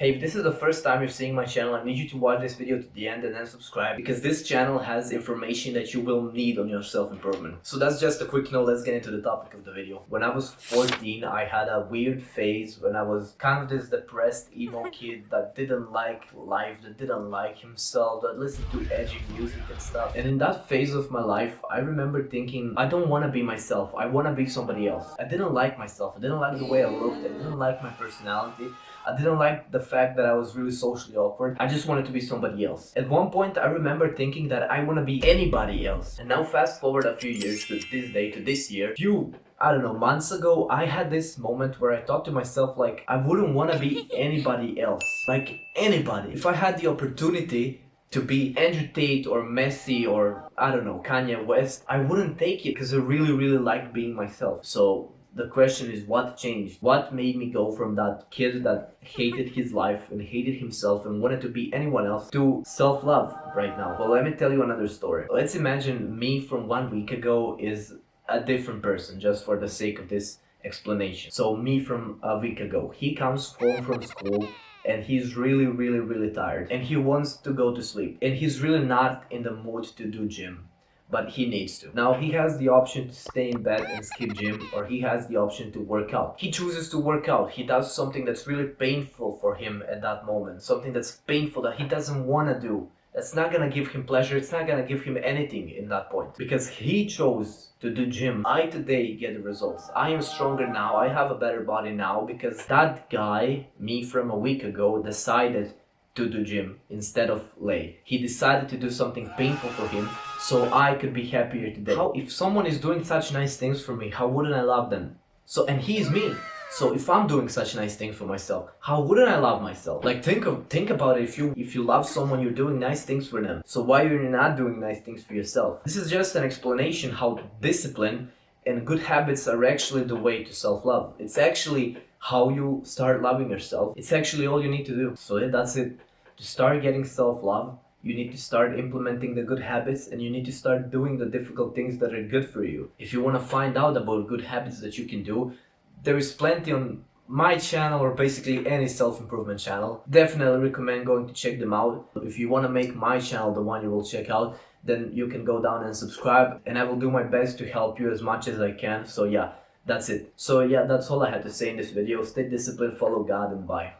Hey, if this is the first time you're seeing my channel, I need you to watch this video to the end and then subscribe, because this channel has information that you will need on your self-improvement. So that's just a quick note. Let's get into the topic of the video. When I was 14, I had a weird phase when I was kind of this depressed emo kid that didn't like life, that didn't like himself, that listened to edgy music and stuff. And in that phase of my life, I remember thinking, I don't want to be myself. I want to be somebody else. I didn't like myself. I didn't like the way I looked. I didn't like my personality. I didn't like the fact that I was really socially awkward. I just wanted to be somebody else. At one point, I remember thinking that I want to be anybody else. And now fast forward a few years to this day, to this year, I don't know, months ago, I had this moment where I thought to myself, like, I wouldn't want to be anybody else. Like, anybody. If I had the opportunity to be Andrew Tate or Messi or, I don't know, Kanye West, I wouldn't take it because I really liked being myself. So the question is, what changed? What made me go from that kid that hated his life and hated himself and wanted to be anyone else to self-love right now? Well, let me tell you another story. Let's imagine me from 1 week ago is a different person, just for the sake of this explanation. So me from a week ago, he comes home from school and he's really tired and he wants to go to sleep and he's really not in the mood to do gym, but he needs to. Now he has the option to stay in bed and skip gym, or he has the option to work out. He chooses to work out. He does something that's really painful for him at that moment, something that's painful that he doesn't want to do. That's not gonna give him pleasure. It's not gonna give him anything in that point, because he chose to do gym. I today get the results. I am stronger now. I have a better body now because that guy, me from a week ago, decided to do gym instead of lay. He decided to do something painful for him so I could be happier today. How, if someone is doing such nice things for me, how wouldn't I love them? So, and he is me. So if I'm doing such nice things for myself, how wouldn't I love myself? Like, think about it. If you love someone, you're doing nice things for them. So why are you not doing nice things for yourself? This is just an explanation how discipline and good habits are actually the way to self-love. It's actually how you start loving yourself. It's actually all you need to do. So yeah, that's it. To start getting self-love, you need to start implementing the good habits and you need to start doing the difficult things that are good for you. If you want to find out about good habits that you can do, there is plenty on my channel or basically any self-improvement channel. Definitely recommend going to check them out. If you want to make my channel the one you will check out, then you can go down and subscribe, and I will do my best to help you as much as I can. So yeah, that's it. So yeah, that's all I had to say in this video. Stay disciplined, follow God, and bye.